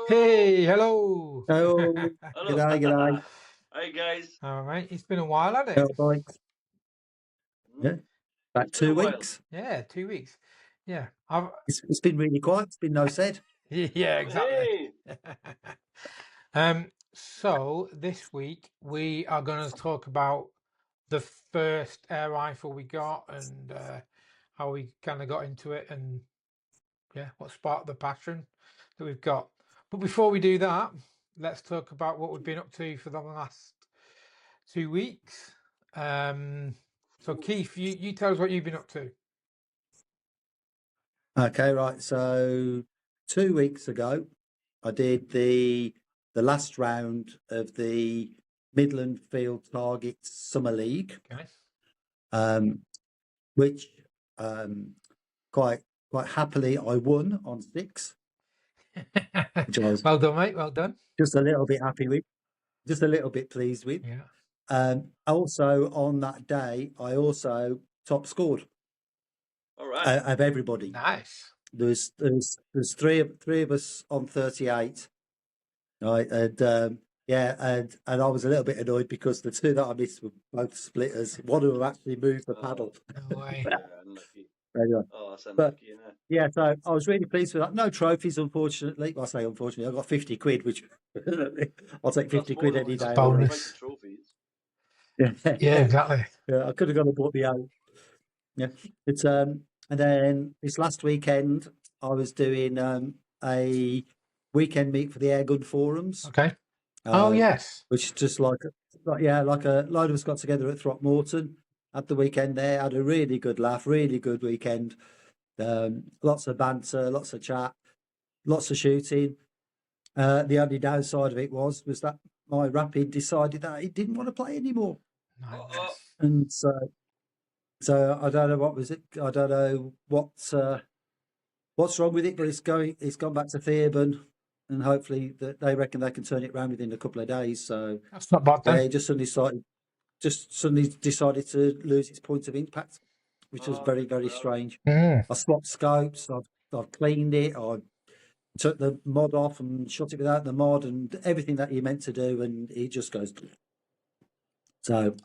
Hey, hello. Oh, Hello. g'day, g'day. Hi, guys. All right, it's been a while, hasn't How it? bikes? Yeah, about It's been a 2 while. weeks. Yeah, 2 weeks. Yeah, I've It's been really quiet. It's been no said. yeah, Oh, exactly. hey. So this week we are going to talk about the first air rifle we got and how we kind of got into it and yeah, what sparked the passion that we've got. But before we do that, let's talk about what we've been up to for the last 2 weeks. So Keith, you tell us what you've been up to. Okay, right. So 2 weeks ago, I did the last round of the Midland Field Targets Summer League, Okay. which quite happily I won on 6, which I was Well done, mate. Well done. just a little bit happy with, just a little bit pleased with. Yeah. Also on that day, I also top scored All right. of everybody. Nice. There's three of us on 38, right? And yeah, and I was a little bit annoyed because the two that I missed were both splitters. One of them actually moved the paddle. No way. Yeah, unlucky. Anyway, Oh, that's but unlucky, isn't it? yeah, so I was really pleased with that. No trophies, unfortunately. Well, I say unfortunately, I got 50 quid, which I'll take 50 quid any That's day more of than the the week. price of Bonus. trophies. Yeah, exactly. Yeah, I could have gone and bought the own. Yeah, it's and then this last weekend I was doing a weekend meet for the Airgun forums, Okay. Oh yes. which is just like yeah, like a load of us got together at Throckmorton at the weekend there, had a really good laugh, really good weekend. Lots of banter, lots of chat, lots of shooting. The only downside of it was that my Rapid decided that he didn't want to play anymore, Nightmare. and so I don't know what was it. I don't know what's wrong with it, but it's gone back to Theban, and hopefully that they reckon they can turn it around within a couple of days. So That's not bad yeah, then. it just suddenly decided to lose its point of impact, which was very, Good for very that. strange. Mm. I swapped scopes, I've cleaned it, I took the mod off and shot it without the mod and everything that you meant to do, and it just goes. So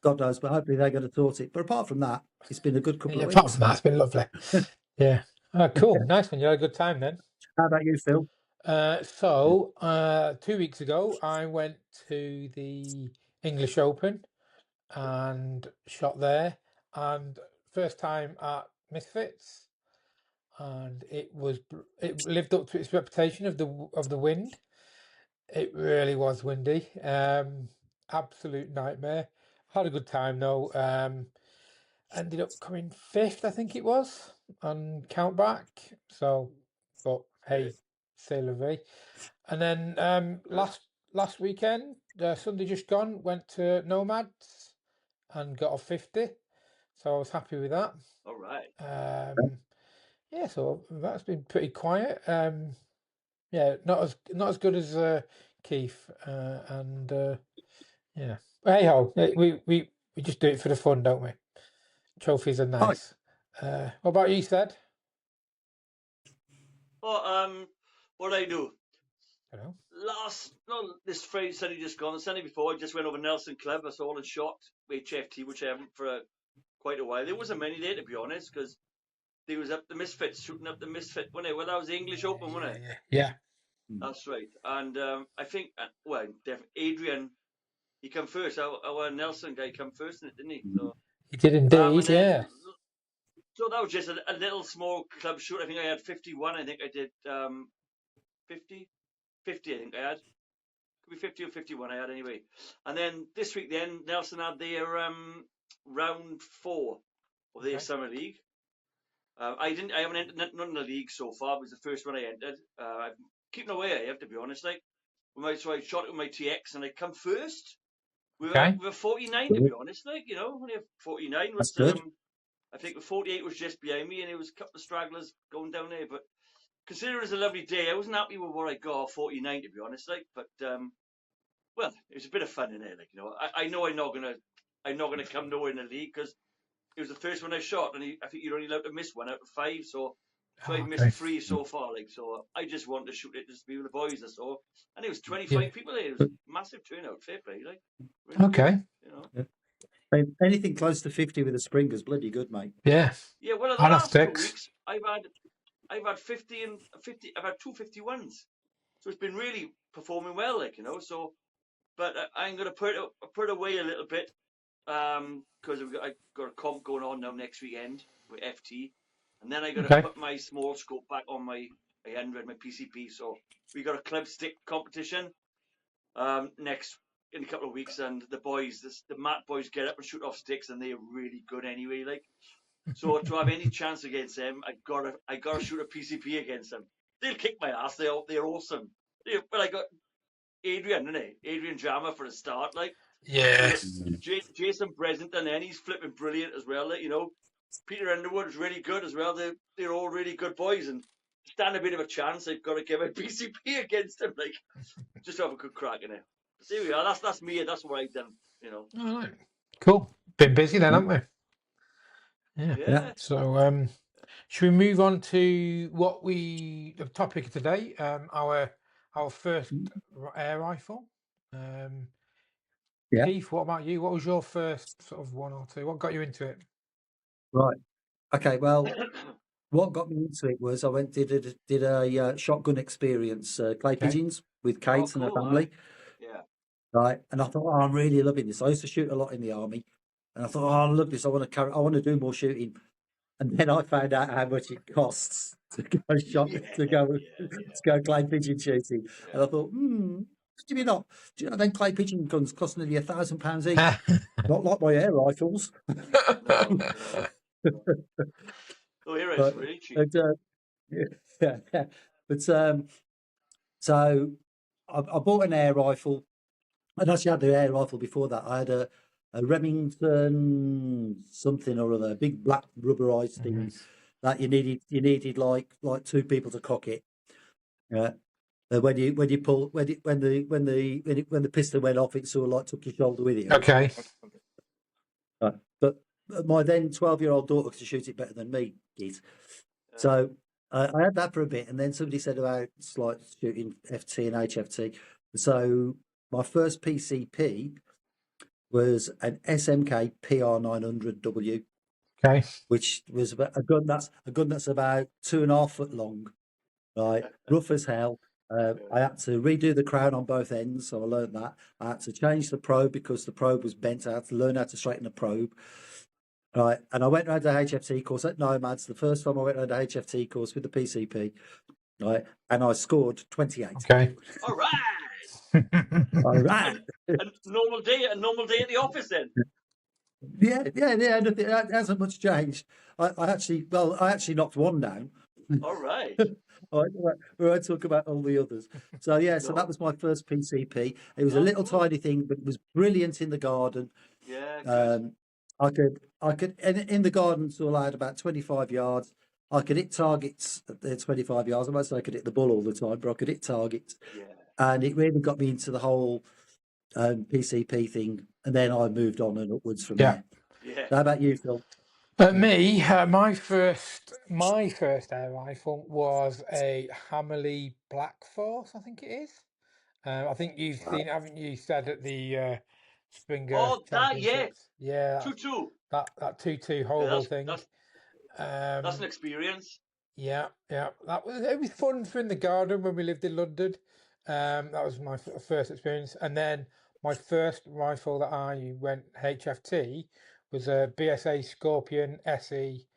God knows, but hopefully they're going to sort it. But apart from that, it's been a good couple Yeah, of apart weeks. from that, it's been lovely. Yeah. Oh, cool. Nice one. You had a good time then. How about you, Phil? 2 weeks ago, I went to the English Open and shot there, and first time at Misfits, and it lived up to its reputation of the wind. It really was windy. Absolute nightmare. Had a good time though. Ended up coming fifth, I think it was, on countback. So, but hey, c'est la vie. And then last weekend, Sunday just gone, went to Nomads and got a 50. So I was happy with that. All right. Yeah, so that's been pretty quiet. Yeah, not as good as Keith. And yeah. But hey ho, we just do it for the fun, don't we? Trophies are Hi. nice. What about you, Sted? Well, what did I do? Hello. This Friday, Sunday just gone. The Sunday before, I just went over Nelson Club. I saw and shot HFT, which I haven't for quite a while. There wasn't many there, to be honest, because they was up the Misfits, shooting up the Misfit, wasn't it? Well, that was the English Open, wasn't it? Yeah. That's right. And I think, well, definitely Adrian, he come first. Our Nelson guy come first in it, didn't he? So, He did and indeed, then, yeah. so that was just a little small club shoot. I think I had 51. I think I did 50. 50, I think I had. Could be 50 or 51 I had anyway. And then this week, then Nelson had their round 4 of their summer league. I haven't entered none in the league so far. It was the first one I entered. I'm keeping away, I have to be honest. Like, so I shot it with my TX and I come first with a 49, to be honest. Like, you know, only a 49 was. That's good. I think the 48 was just behind me, and it was a couple of stragglers going down there. But considering it was a lovely day, I wasn't happy with what I got, 49, to be honest. Like, but well, it was a bit of fun in there. Like, you know, I know I'm not gonna come nowhere in the league because it was the first one I shot, and I think you're only allowed to miss 1 out of 5. So So I've missed 3 so far, like, so I just want to shoot it just to be with the boys or so. And it was 25 people there. It was massive turnout, fair play, like, really Okay. good, you know. Yeah. Anything close to 50 with a springer's bloody good, mate. Yeah. Yeah, well, in the I'd have last 2 sticks. weeks, I've had 50 and 50. I've had 2 51s, so it's been really performing well, like, you know. So, but I'm gonna put away a little bit, because I got a comp going on now next weekend with FT, and then I got to Okay. put my small scope back on my 100, my PCP. So we got a club stick competition next in a couple of weeks, and the boys, the Mat boys, get up and shoot off sticks, and they're really good anyway. Like, so to have any chance against them, I gotta shoot a PCP against them. They'll kick my ass. They're awesome. But I got Adrian, innit? Adrian Jammer for a start, like. Yeah. Jason Bresenton, and he's flipping brilliant as well. Like, you know, Peter Underwood is really good as well. They're all really good boys, and stand a bit of a chance. They've got to give a PCP against them, like, just to have a good crack in it. But there we are. That's me. That's what I've done. You know. All right. Cool. Been busy then, haven't we? Yeah. Yeah. So, should we move on to the topic of today? Our first air rifle. Yeah. Keith, what about you? What was your first sort of one or two? What got you into it? Right. Okay. Well, what got me into it was I went did a shotgun experience, clay pigeons with Kate and her cool, family. Yeah. Right. And I thought, I'm really loving this. I used to shoot a lot in the army, and I thought, I love this. I want to do more shooting. And then I found out how much it costs to go clay pigeon shooting. Yeah. And I thought, maybe not. Do you know, then clay pigeon guns cost nearly £1,000 each. Not like my air rifles. No. Oh, here it's really cheap. Yeah. But so I bought an air rifle. I'd actually had the air rifle before that. I had a Remington something or other, a big black rubberized thing that you needed like 2 people to cock it. Yeah. When the pistol went off, it sort of like took your shoulder with you. Okay. But my then 12-year-old daughter could shoot it better than me did. So I had that for a bit, and then somebody said about like shooting FT and HFT. So my first PCP was an SMK PR900W. Okay. Which was a gun that's about 2.5 foot long, right? Rough as hell. I had to redo the crown on both ends, so I learned that. I had to change the probe because the probe was bent. I had to learn how to straighten the probe. Right, and I went around the HFT course at Nomads. The first time I went around the HFT course with the PCP, right, and I scored 28. Okay. All right. All right. A normal day at the office then. Yeah. Nothing, that hasn't much changed. I actually knocked one down. All right. I talk about all the others. So yeah, so that was my first PCP. It was a little tiny thing, but it was brilliant in the garden. Yeah. I could in the garden, so I had about 25 yards. I could hit targets at the 25 yards. I must say I could hit the ball all the time, but I could hit targets. Yeah. And it really got me into the whole PCP thing. And then I moved on and upwards from there. Yeah. How about you, Phil? Me, my first air rifle was a Hammerley Black Force, I think it is. I think you've seen, haven't you? Said at the Springer Championships. Yeah. 2-2. That 2-2 horrible thing. That's an experience. Yeah. It was fun for in the garden when we lived in London. That was my first experience, and then my first rifle that I went HFT was a BSA Scorpion SE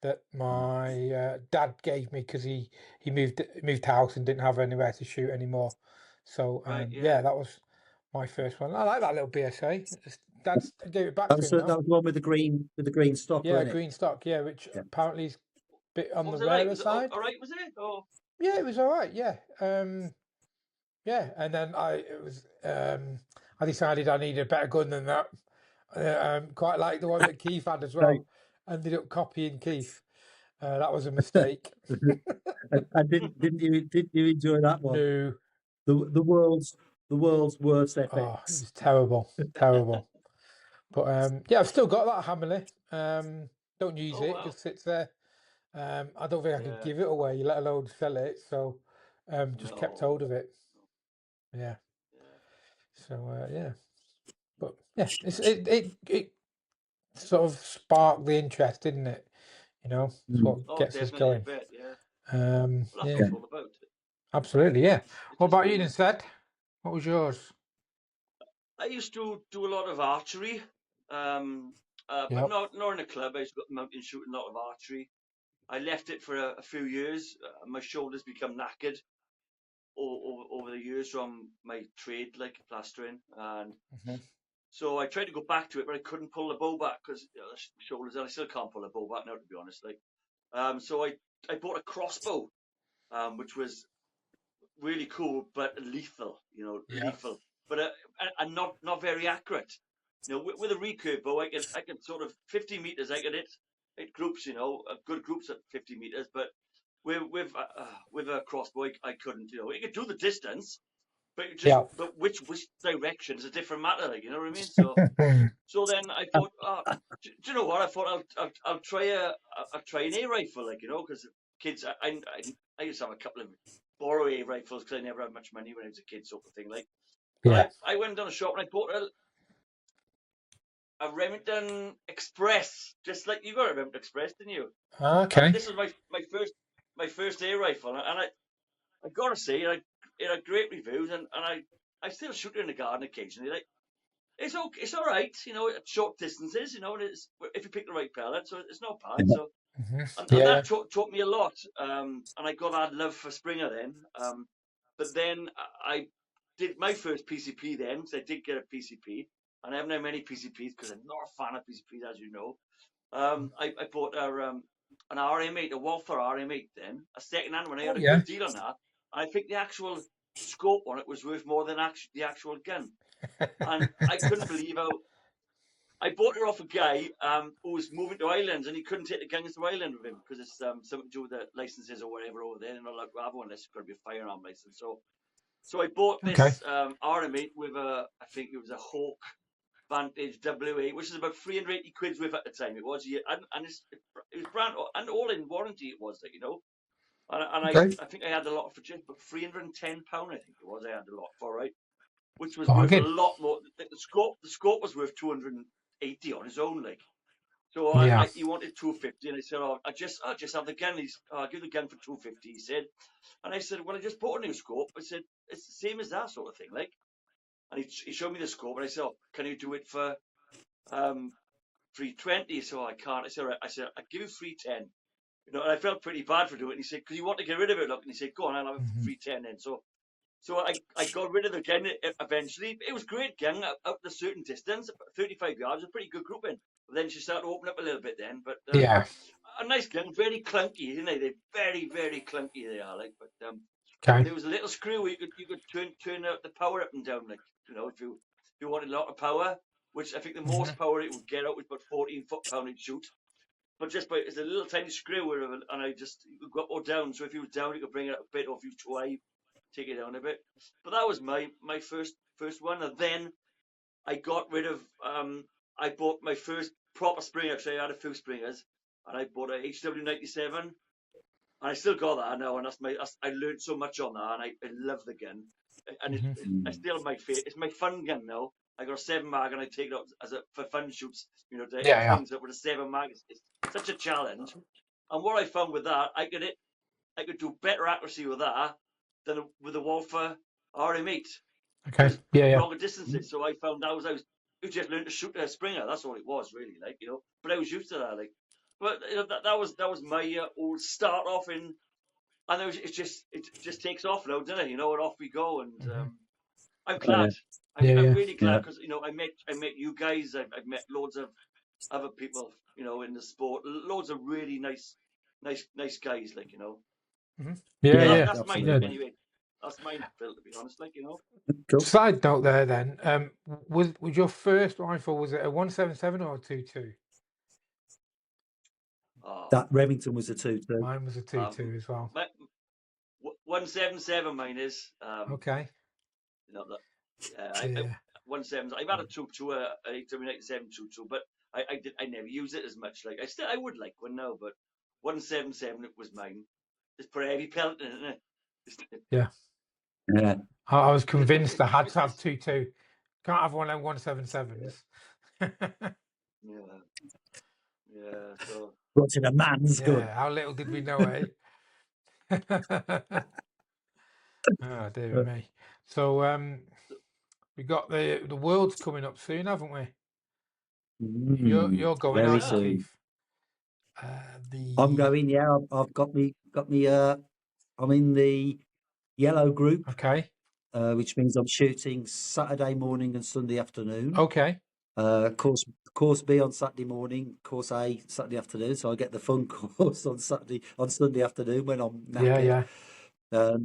that my dad gave me because he moved house and didn't have anywhere to shoot anymore. So that was my first one. I like that little BSA. Dad gave it back to him. That was the one with the green stock. Yeah, green stock. Yeah, which apparently is a bit on the rarer side. All right, was it? Or... Yeah, it was all right. Yeah. Yeah, and then I decided I needed a better gun than that. Quite like the one that Keith had as well. Ended up copying Keith. That was a mistake. And didn't you enjoy that one? No. The world's worst FX. Oh, it was terrible. But I've still got that Hammerley. Don't use it; it just sits there. I don't think I could Yeah. give it away, let alone sell it. So just kept hold No. of it. Yeah. Yeah. So yeah, but yeah, it sort of sparked the interest, didn't it? You know, it's what Oh, gets us definitely. I going. bet. Yeah. Well, that's what Yeah, it's all about. absolutely. Yeah. It's What just about you being. then, Seth? What was yours? I used to do a lot of archery, um, but Yep. not in a club. I used to go mountain shooting, a lot of archery. I left it for a few years. My shoulders become knackered over the years from my trade, like plastering, and Mhm. so I tried to go back to it, but I couldn't pull the bow back because shoulders. And I still can't pull the bow back now, to be honest. Like, so I bought a crossbow, which was really cool, but lethal. Yeah. Lethal, but and not very accurate. With a recurve bow, I can sort of 50 meters. I could hit groups. Good groups at 50 meters, but with a crossbow, I couldn't. It could do the distance, but Yeah. which direction is a different matter. Like, you know what I mean? So then I thought, do you know what? I thought I'll try an air rifle, like, because kids, I used to have a couple of borrow air rifles because I never had much money when I was a kid, sort of thing, like. But Yeah. I went down a shop and I bought a Remington Express, just like you got a Remington Express, didn't you? And Okay. this was my first air rifle, and I gotta say, it had great reviews, and I still shoot it in the garden occasionally, like. It's okay. It's all right, at short distances, and it's if you pick the right pellet, so it's not bad. So Mhm. and Yeah. that taught me a lot. And I got that love for Springer then. But then I did my first PCP then, because I did get a PCP, and I haven't had many PCPs because I'm not a fan of PCPs, as you know. I bought an RM8, a Walther RM8 then, a second hand one. I Oh had a yeah. good deal on that. And I think the actual scope on it was worth more than the actual gun. And I couldn't believe how I bought her off a guy who was moving to Ireland, and he couldn't take the guns to Ireland with him because it's something to do with the licenses or whatever over there. They're not allowed to have one unless it's got to be a firearm license. So I bought Okay. this RM8 with I think it was a Hawk Vantage WA, which is about 380 quid with at the time. It was, yeah, and it was brand and all in warranty. It was, like, and Okay. I think I had a lot for just about £310. I think it was. I had a lot for, right, which was worth a Bargain. lot more. The scope was worth 280 on its own, like. So Yeah. he wanted 250, and I said, "Oh, I'll just have the gun." I'll give the gun for 250. He said, and I said, "Well, I just bought a new scope." I said, "It's the same as that sort of thing, like." And he showed me the scope, and I said, "Oh, can you do it for 320?" So I can't. I said, "All right." I said, "I'll give you 310." And I felt pretty bad for doing it. And he said, "Because you want to get rid of it, look." And he said, "Go on, I'll have it for Mhm. 310 then." So I got rid of the gun eventually. It was great gun out to a certain distance, 35 yards, a pretty good grouping. But then she started to open up a little bit then. But Yeah. a nice gun, very clunky, isn't they? They're very, very clunky. They are, like. But Okay. there was a little screw you could turn out the power up and down, like, if you wanted a lot of power, which I think the Mhm. most power it would get out was about 14 foot-pound it'd shoot. But just by it's a little tiny screw, and I just you could go up or down. So if you was down, you could bring it up a bit, or if you too high, take it down a bit. But that was my first one, and then I got rid of. I bought my first proper Springer. Actually, I had a few Springers, and I bought a HW97, and I still got that now. And I learned so much on that, and I love the gun. And Mhm. I still my favorite. It's my fun gun now. I got a 7 mag, and I take it out for fun shoots. To hit Yeah. Yeah. things up with a 7 mag. It's such a challenge. And what I found with that, I could do better accuracy with that than with the Walther RM8 Okay. because Yeah. Yeah. longer distances. So I found I just learned to shoot a Springer. That's all it was really, like, But I was used to that, like. But that was my old start off in, and it just takes off now, doesn't it? And off we go. And Mhm. I'm Oh, yeah, glad. I'm Yeah. I'm Yeah. really yeah, glad because I met you guys. I've met loads of other people, in the sport. Loads of really nice guys, like. Mhm. Yeah. So yeah, Yeah. that's mine Yeah. absolutely. anyway. That's mine, Phil. To be honest. Cool. Side note there then. Was your first rifle, was it a 177 or a 22? Oh, That Remington was a 2-2. Mine was a 22 as well. 177 mine is. Okay. That. Yeah, I Yeah. 177. I've had a 2-2, a 87 2-2, but I never use it as much. Like I would like one now, but 177 it was mine. Just put a heavy pelt in it, innit? Yeah. I was convinced I had to have 2.2. Can't have one of 177s. Yeah. So What's in a man's gun? Yeah, how little did we know, eh? Oh, dear me. So we got the World's coming up soon, haven't we? You're going, very aren't you, soon. Keith? I'm going. Yeah, I've got me. I'm in the yellow group, Okay. which means I'm shooting Saturday morning and Sunday afternoon. Okay. Course B on Saturday morning, course A Saturday afternoon. So I get the fun course on Sunday afternoon when I'm knackered. Yeah.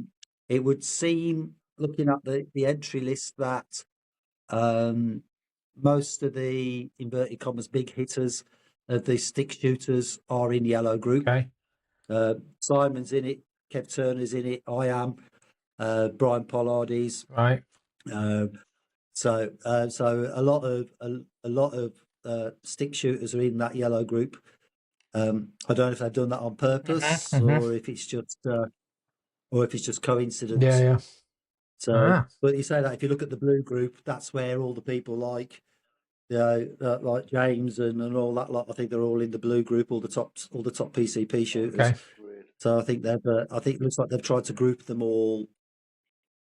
It would seem, looking at the entry list, that most of the inverted commas big hitters of the stick shooters are in yellow group. Okay. Simon's in it, Kev Turner's in it, I am, Brian Pollard is. Right. So a lot of stick shooters are in that yellow group. I don't know if they've done that on purpose or if it's just coincidence. Yeah. So, but you say that if you look at the blue group, that's where all the people like, like James and all that lot. I think they're all in the blue group. All the top PCP shooters. Okay. So I think it looks like they've tried to group them all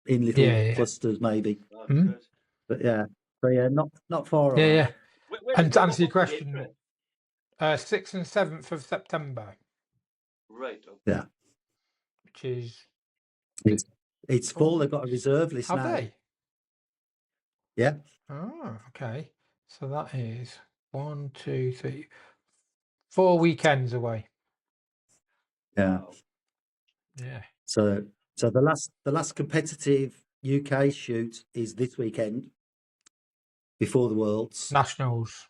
in little clusters, maybe. But yeah, not far away. Yeah. And to answer your question, 6th and 7th of September. Right. Okay. Yeah. Which is it's full. They've got a reserve list now. Have they? Yeah. Oh, okay. So that is 1, 2, 3, 4 weekends away. Yeah. Yeah. So the last competitive UK shoot is this weekend before the Worlds. Nationals.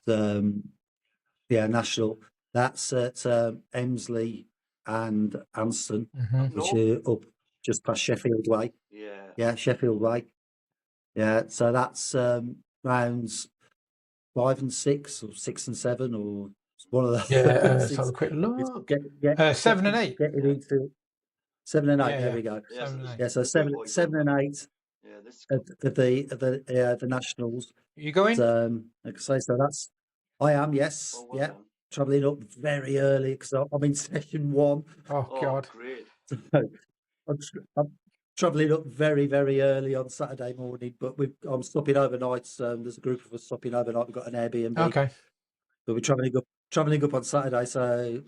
National. That's at Emsley and Anston, which are up just past Sheffield Way. Yeah, Sheffield Way. Yeah, so that's rounds 5 and 6 or 6 and 7 or one of those. Yeah, let's have a quick look. 7 and 8. Getting into 7 and 8. There we go. Yeah, 7 and 8. Yeah, so 7 and 8 of the nationals. You going? Like I say, so that's. I am, yes. Oh, well yeah. done. Travelling up very early because I'm in session 1. Oh God. Great. So I'm travelling up very, very early on Saturday morning, but I'm stopping overnight. There's a group of us stopping overnight. We've got an Airbnb. Okay. But we're travelling up on Saturday. So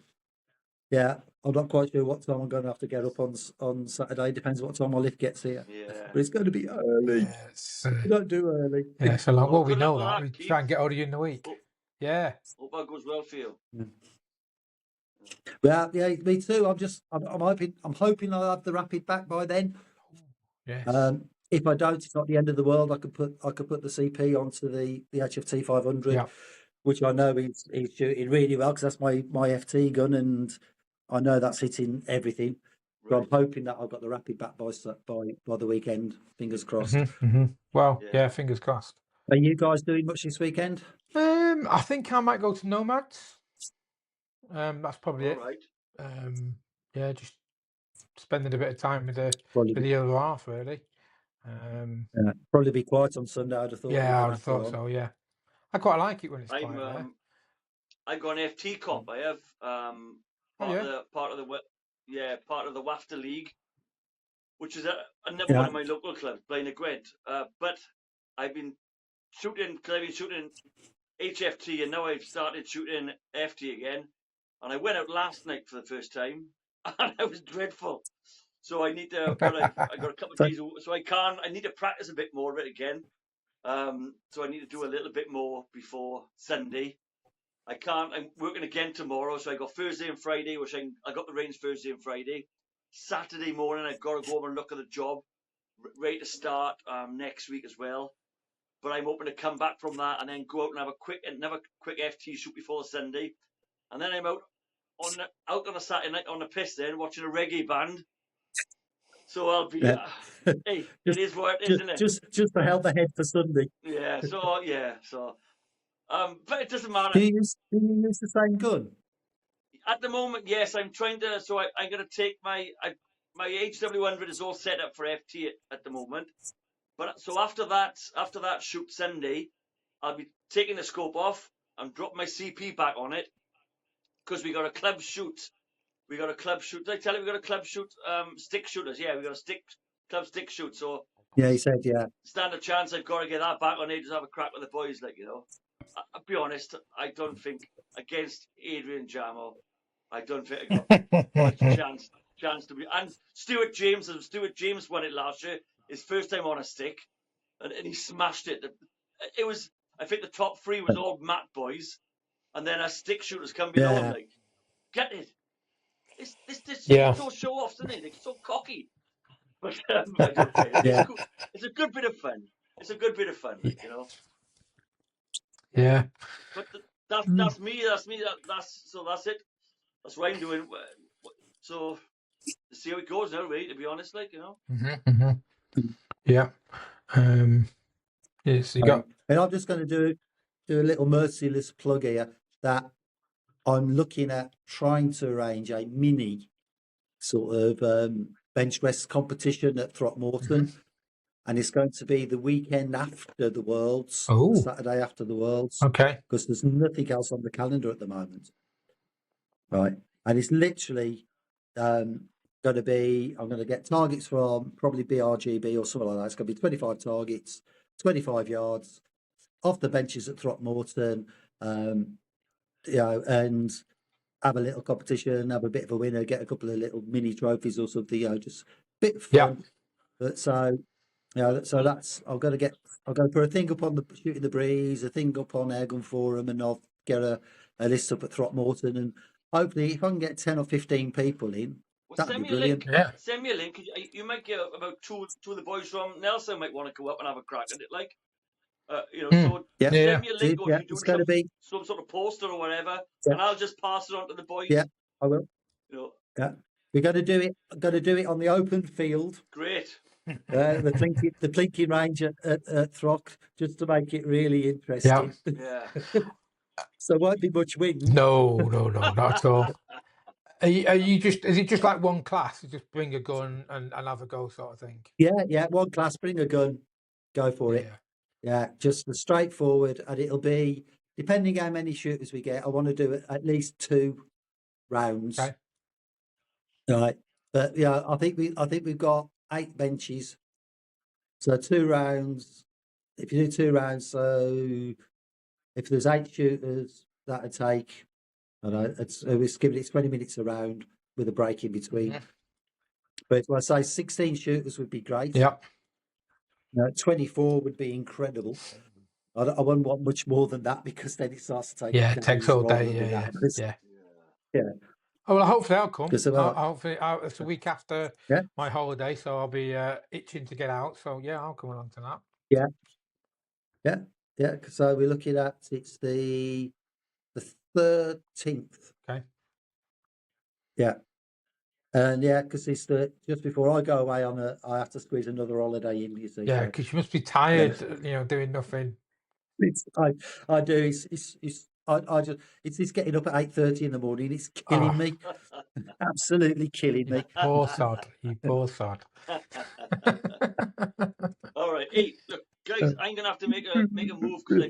yeah, I'm not quite sure what time I'm going to have to get up on Saturday. Depends what time my lift gets here. Yeah. But it's going to be early. Yes. We don't do early. Yeah, so like, well, we good know luck that. with We that, try and get hold of you in the week. Yeah. Hope that goes well for you. Yeah, me too. I'm hoping I'll have the rapid back by then. Yes. If I don't, it's not the end of the world. I could put the CP onto the HFT 500, which I know he's shooting really well because that's my FT gun, and I know that's hitting everything. So I'm hoping that I've got the rapid back by the weekend. Fingers crossed. Well, yeah, fingers crossed. Are you guys doing much this weekend? I think I might go to Nomads. That's probably it. Right. Yeah, just spending a bit of time with the other half, really. Probably be quiet on Sunday, I'd have thought. Yeah, I would have thought so. Yeah, I quite like it when it's quiet there. I've got an FT comp. I have part of the Wafter League, which is another one of my local clubs playing at Gwent. But I've been shooting because I've been shooting HFT, and now I've started shooting FT again. And I went out last night for the first time, and I was dreadful. So I need to, but I got a couple of days, so I need to practice a bit more of it again. So I need to do a little bit more before Sunday. I'm working again tomorrow, so I got Thursday and Friday, which I got the range Thursday and Friday. Saturday morning, I've got to go over and look at the job, ready to start next week as well. But I'm hoping to come back from that and then go out and have a quick FT shoot before the Sunday, and then I'm out on a Saturday night on the piss then watching a reggae band. So I'll be hey, it is what it is, isn't it? Just to help ahead for Sunday. Yeah. So but it doesn't matter. Do you use the same gun? At the moment, yes, I'm trying to. So I'm going to take my HW100 is all set up for FT at the moment. But so after that shoot Sunday, I'll be taking the scope off. I'm dropping my CP back on it because we got a club shoot. We got a club shoot. Did I tell you we got a club shoot? Stick shooters. Yeah, we got a club stick shoot. So Yeah, he said, yeah. stand a chance I've got to get that back on it. Just have a crack with the boys, like, you know. I'll be honest. I don't think against Adrian Jamo, I don't think I got much chance to be. And Stuart James won it last year. His first time on a stick, and he smashed it. It was, I think, the top three was all mat boys, and then our stick shooters come below him. Yeah. Like, get it. This Yeah. those show offs, isn't it? They're so cocky. But I don't care. It's Yeah. cool. It's a good bit of fun. It's a good bit of fun, like, you know. Yeah. But that's me. That's it. That's what I'm doing. So see how it goes now, really. To be honest, like, you know. Yeah. Yes, you got. And I'm just going to do a little merciless plug here that I'm looking at trying to arrange a mini sort of bench rest competition at Throckmorton. And it's going to be the weekend after the Worlds, Oh. the Saturday after the Worlds, Okay. because there's nothing else on the calendar at the moment. Right. And it's literally going to be, I'm going to get targets from probably BRGB or something like that. It's going to be 25 targets, 25 yards, off the benches at Throckmorton, you know, and have a little competition, have a bit of a winner, get a couple of little mini trophies or something, you know, just a bit of fun. Yeah. But so, you know, so that's, I'm going to put a thing up on the Shooting the Breeze, a thing up on Airgun Forum, and I'll get a list up at Throckmorton, and hopefully if I can get 10 or 15 people in, that'd be brilliant. Yeah. Send me a link. You might get about two of the boys from Nelson might want to go up and have a crack at it, like. You know, so Yeah. send me a link, or Yeah, if you're it's doing going to be. some sort of poster or whatever, Yeah. and I'll just pass it on to the boys. Yeah, I will. You know, Yeah, we're going to do it. Going to do it on the open field. great. The plinking range at Throck, just to make it really interesting. Yeah. So won't be much wind. No, not at all. Are you just? Is it just like one class? You just bring a gun and have a go, sort of thing. Yeah. One class, bring a gun, go for it. Yeah, just the straightforward, and it'll be depending how many shooters we get. I want to do it at least 2 rounds. Okay. Right, but yeah, I think we've got 8 benches, so 2 rounds. If you do 2 rounds, so if there's 8 shooters, that'd take, I don't know, it's giving it 20 minutes a round with a break in between. But I say 16 shooters would be great. Yeah. 24 would be incredible. I wouldn't want much more than that, because then it starts to take it takes all day. Yeah. Oh, well, hopefully I'll come. Hopefully it's a week after my holiday, so I'll be itching to get out. So yeah, I'll come along to that. Yeah. So we're looking at, it's the 13th. Okay. Yeah. And because it's just before I go away I have to squeeze another holiday in. You see. Yeah, because you must be tired, doing nothing. I do. It's getting up at 8:30 in the morning. It's killing me. Absolutely killing me. Poor sod. You poor sod. All right. Hey, look, guys, I'm gonna have to make a move, because I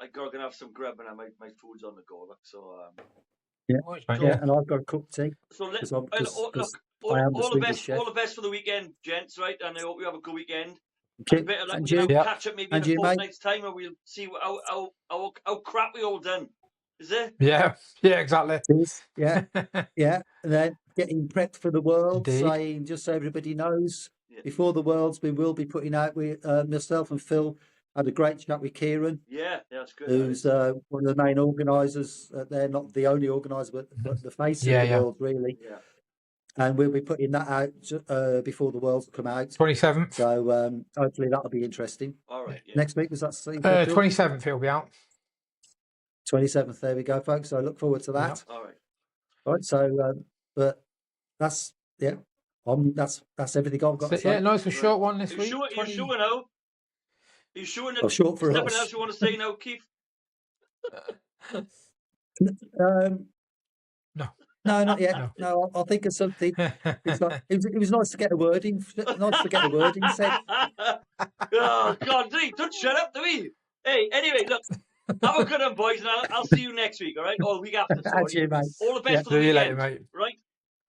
gotta have some grub, and my food's on the go. Look, so and I've got a cup of tea. So look, I am all the the best, chef. all the best for the weekend, gents. Right, and I hope you have a good weekend. Okay. And better luck. And We'll you. catch up maybe in a fortnight's time, and we'll see how crap we all done. Is it? Yeah, exactly. Yeah. And then getting prepped for the Worlds, Indeed. saying, just so everybody knows, before the Worlds, we will be putting out, myself and Phil had a great chat with Kieran. Yeah, that's good. Who's one of the main organisers. They're not the only organiser, but the face of the World, really. Yeah. And we'll be putting that out before the Worlds come out. 27th. So hopefully that'll be interesting. All right. Yeah. Next week, was that? 27th he'll be out. 27th. There we go, folks. So I look forward to that. All right. All right. So, but that's that's everything I've got to say. Yeah, no, it's a short one this week. You sure now? You sure? Oh, short for nothing us. else you want to say now, Keith? No, not yet. No. No, I'll think of something. It's like, it was nice to get a wording. Nice to get a wording said. Oh, God, don't shut up, do we? Hey, anyway, look, have a good one, boys, and I'll see you next week, all right? Or the week after, sorry. Actually, mate. All the best for the See you weekend, later, mate. right?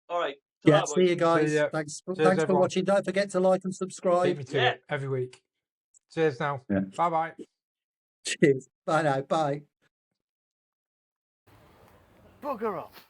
All right. Yeah, Ta-ra, see boys. you guys. ya. Thanks Cheers, for everyone. watching. Don't forget to like and Beat subscribe. me to Yeah. it every week. Cheers now. Yeah. Bye-bye. Cheers. Bye now. Bye. Bugger off.